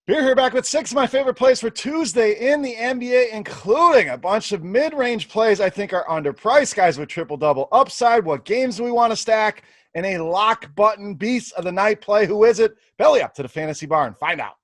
Beer here, back with 6 of my favorite plays for Tuesday in the NBA, including a bunch of mid-range plays I think are underpriced, guys with triple-double upside, what games do we want to stack, and a lock button beast of the night play. Who is it? Belly up to the fantasy bar and find out.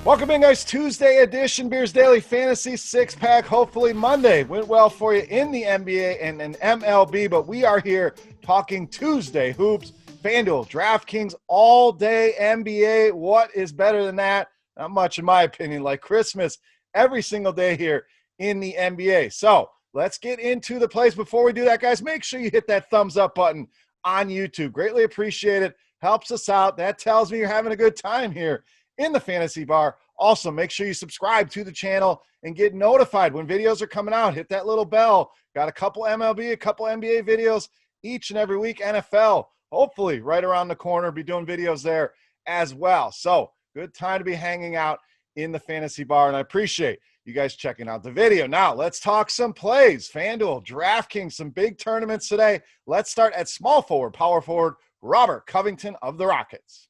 Welcome in, guys. Tuesday edition, Beers Daily Fantasy 6-pack. Hopefully Monday went well for you in the NBA and an MLB, but we are here talking Tuesday hoops. FanDuel, Draftkings, all day NBA. What is better than that? Not much, in my opinion. Like Christmas every single day here in the NBA. So let's get into the plays. Before we do that, guys, make sure you hit that thumbs up button on YouTube. Greatly appreciate it. Helps us out. That tells me you're having a good time here in the fantasy bar. Also, make sure you subscribe to the channel and get notified when videos are coming out. Hit that little bell. Got a couple MLB, a couple NBA videos each and every week. NFL, hopefully right around the corner. Be doing videos there as well. So good time to be hanging out in the fantasy bar, and I appreciate you guys checking out the video. Now let's talk some plays. FanDuel, DraftKings, some big tournaments today. Let's start at small forward, power forward, Robert Covington of the Rockets.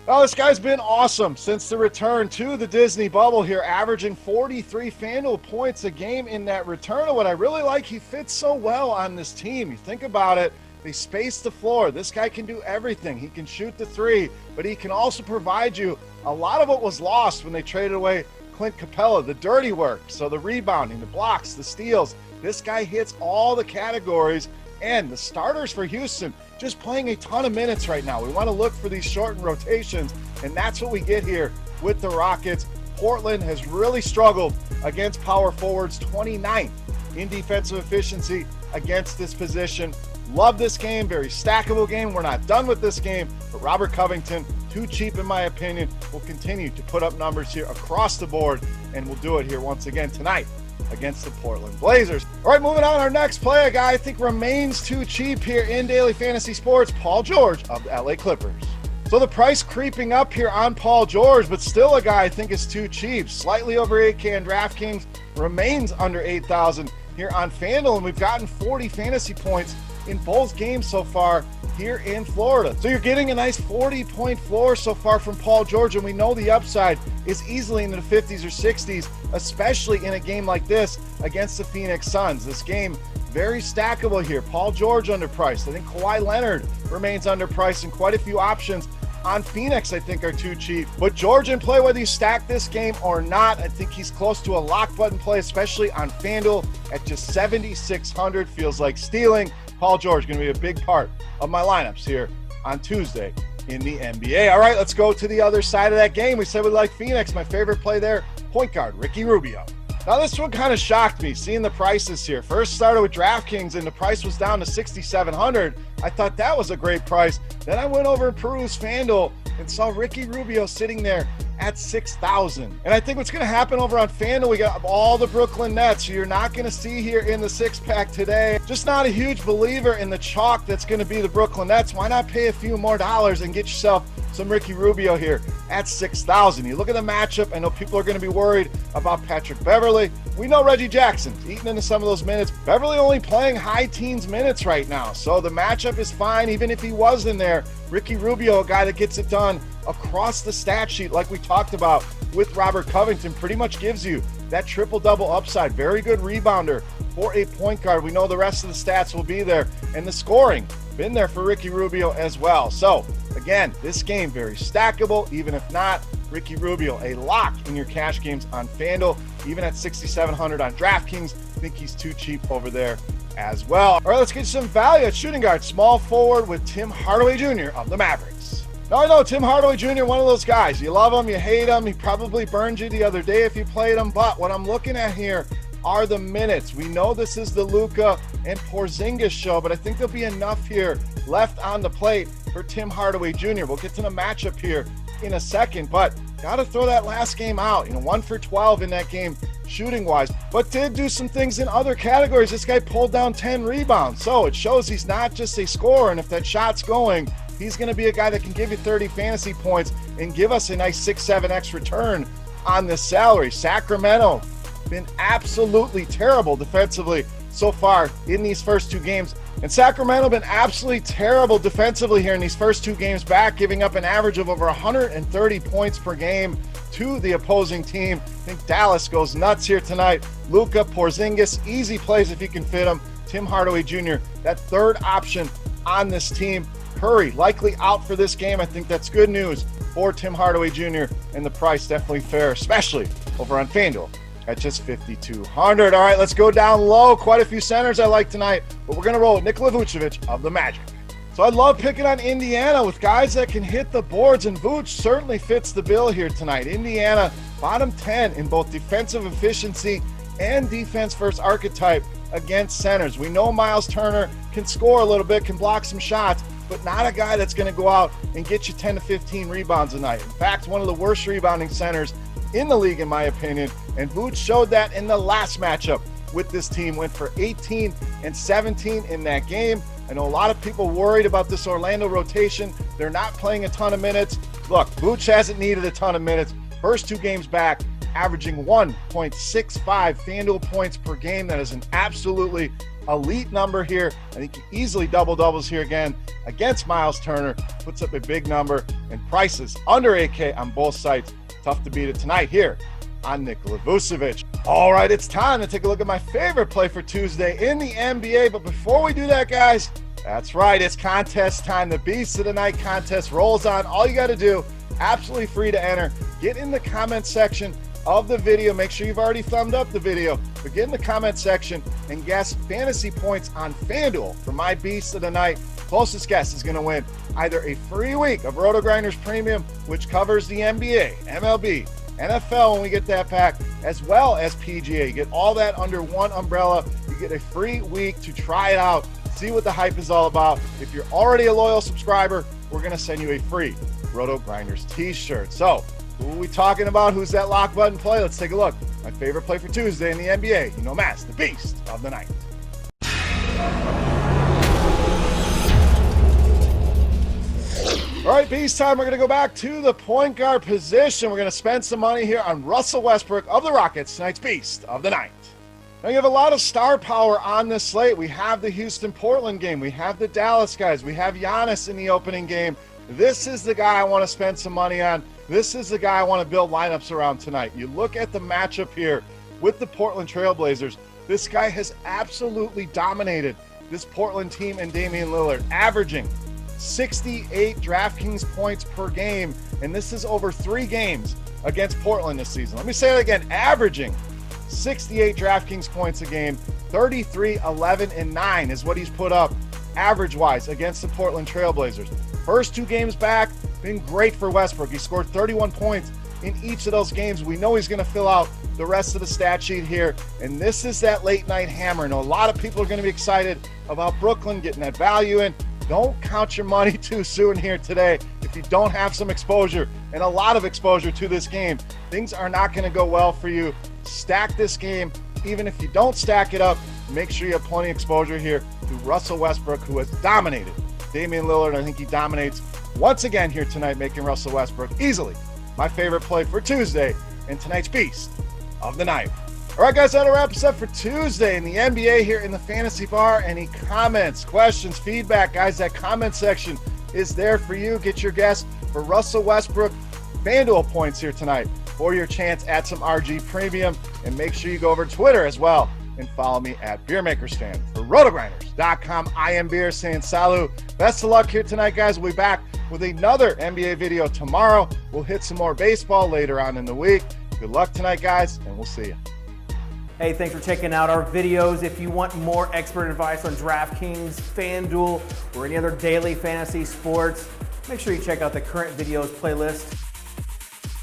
Well, this guy's been awesome since the return to the Disney bubble here, averaging 43 FanDuel points a game in that return. And what I really like, he fits so well on this team. You think about it, they space the floor. This guy can do everything. He can shoot the three, but he can also provide you a lot of what was lost when they traded away Clint Capella, the dirty work. So the rebounding, the blocks, the steals. This guy hits all the categories. And the starters for Houston just playing a ton of minutes right now. We want to look for these shortened rotations, and that's what we get here with the Rockets. Portland has really struggled against power forwards, 29th in defensive efficiency against this position. Love this game, very stackable game. We're not done with this game, but Robert Covington, too cheap in my opinion, will continue to put up numbers here across the board, and we'll do it here once again tonight against the Portland Blazers. All right, moving on. Our next play, a guy I think remains too cheap here in Daily Fantasy Sports, Paul George of the LA Clippers. So the price creeping up here on Paul George, but still a guy I think is too cheap. Slightly over 8K on DraftKings, remains under 8,000 here on FanDuel, and we've gotten 40 fantasy points in both games so far here in Florida. So you're getting a nice 40-point floor so far from Paul George, and we know the upside is easily in the 50s or 60s, especially in a game like this against the Phoenix Suns. This game, very stackable here. Paul George underpriced. I think Kawhi Leonard remains underpriced, and quite a few options on Phoenix I think are too cheap. But George in play, whether you stack this game or not, I think he's close to a lock button play, especially on FanDuel at just 7,600. Feels like stealing. Paul George going to be a big part of my lineups here on Tuesday in the NBA. All right, let's go to the other side of that game. We said we like Phoenix. My favorite play there, point guard, Ricky Rubio. Now, this one kind of shocked me, seeing the prices here. First started with DraftKings, and the price was down to 6,700. I thought that was a great price. Then I went over and perused FanDuel and saw Ricky Rubio sitting there at 6,000. And I think what's going to happen over on FanDuel, we got all the Brooklyn Nets, who you're not going to see here in the 6-pack today. Just not a huge believer in the chalk that's going to be the Brooklyn Nets. Why not pay a few more dollars and get yourself some Ricky Rubio here at 6,000? You look at the matchup, I know people are going to be worried about Patrick Beverley. We know Reggie Jackson's eating into some of those minutes. Beverley only playing high teens minutes right now, so the matchup is fine. Even if he was in there, Ricky Rubio, a guy that gets it done across the stat sheet like we talked about with Robert Covington, pretty much gives you that triple-double upside. Very good rebounder for a point guard. We know the rest of the stats will be there, and the scoring been there for Ricky Rubio as well. So again, this game very stackable. Even if not, Ricky Rubio a lock in your cash games on FanDuel, even at 6,700 on DraftKings. I think he's too cheap over there as well. All right, let's get some value at shooting guard, small forward with Tim Hardaway Jr. of the Mavericks. Now, I know Tim Hardaway Jr., one of those guys. You love him, you hate him. He probably burned you the other day if you played him. But what I'm looking at here are the minutes. We know this is the Luka and Porzingis show, but I think there'll be enough here left on the plate for Tim Hardaway Jr. We'll get to the matchup here in a second, but got to throw that last game out. 1 for 12 in that game shooting wise, but did do some things in other categories. This guy pulled down 10 rebounds, so it shows he's not just a scorer, and if that shot's going, he's going to be a guy that can give you 30 fantasy points and give us a nice 6-7x return on this salary. Sacramento been absolutely terrible defensively so far in these first two games And Sacramento been absolutely terrible defensively here in these first 2 games back, giving up an average of over 130 points per game to the opposing team. I think Dallas goes nuts here tonight. Luka, Porzingis, easy plays if you can fit them. Tim Hardaway Jr., that third option on this team. Curry likely out for this game. I think that's good news for Tim Hardaway Jr. and the price definitely fair, especially over on FanDuel at just $5,200. All right, let's go down low. Quite a few centers I like tonight, but we're going to roll with NIKOLA VUCEVIC of the Magic. So I love picking on Indiana with guys that can hit the boards, and Vooch certainly fits the bill here tonight. Indiana, bottom 10 in both defensive efficiency and defense first archetype against centers. We know Miles Turner can score a little bit, can block some shots, but not a guy that's going to go out and get you 10 to 15 rebounds a night. In fact, one of the worst rebounding centers in the league, in my opinion, and Vooch showed that in the last matchup with this team. Went for 18 and 17 in that game. I know a lot of people worried about this Orlando rotation. They're not playing a ton of minutes. Look, Vooch hasn't needed a ton of minutes. First 2 games back, averaging 1.65 FanDuel points per game. That is an absolutely elite number here. I think he easily double-doubles here again against Miles Turner. Puts up a big number, and prices under 8K on both sites. Tough to beat it tonight here on NIKOLA VUCEVIC. All right, it's time to take a look at my favorite play for Tuesday in the NBA. But before we do that, guys, that's right, it's contest time. The Beast of the Night contest rolls on. All you got to do, absolutely free to enter, get in the comment section of the video. Make sure you've already thumbed up the video, but get in the comment section and guess fantasy points on FanDuel for my Beast of the Night. Closest guess is going to win either a free week of RotoGrinders Premium, which covers the NBA, MLB, NFL when we get that pack, as well as PGA. You get all that under one umbrella. You get a free week to try it out, see what the hype is all about. If you're already a loyal subscriber, we're going to send you a free RotoGrinders t-shirt. So who are we talking about? Who's that lock button play? Let's take a look. My favorite play for Tuesday in the NBA. You know, Mass, the Beast of the Night. All right, Beast time. We're going to go back to the point guard position. We're going to spend some money here on Russell Westbrook of the Rockets, tonight's Beast of the Night. Now, you have a lot of star power on this slate. We have the Houston-Portland game. We have the Dallas guys. We have Giannis in the opening game. This is the guy I want to spend some money on. This is the guy I want to build lineups around tonight. You look at the matchup here with the Portland Trailblazers. This guy has absolutely dominated this Portland team and Damian Lillard, averaging 68 Draftkings points per game, and this is over 3 games against Portland this season. Let me say that again, averaging 68 Draftkings points a game, 33, 11, and 9 is what he's put up average-wise against the Portland Trailblazers. First 2 games back, been great for Westbrook. He scored 31 points in each of those games. We know he's going to fill out the rest of the stat sheet here, and this is that late-night hammer. I know a lot of people are going to be excited about Brooklyn getting that value in. Don't count your money too soon here today. If you don't have some exposure and a lot of exposure to this game, things are not going to go well for you. Stack this game. Even if you don't stack it up, make sure you have plenty of exposure here to Russell Westbrook, who has dominated Damian Lillard. I think he dominates once again here tonight, making Russell Westbrook easily my favorite play for Tuesday and tonight's Beast of the Night. All right, guys, that'll wrap us up for Tuesday in the NBA here in the Fantasy Bar. Any comments, questions, feedback, guys, that comment section is there for you. Get your guess for Russell Westbrook FanDuel points here tonight for your chance at some RG Premium. And make sure you go over to Twitter as well and follow me at Beermakersfan. For RotoGrinders.com, I am Beer saying salut. Best of luck here tonight, guys. We'll be back with another NBA video tomorrow. We'll hit some more baseball later on in the week. Good luck tonight, guys, and we'll see you. Hey, thanks for checking out our videos. If you want more expert advice on DraftKings, FanDuel, or any other daily fantasy sports, make sure you check out the current videos playlist.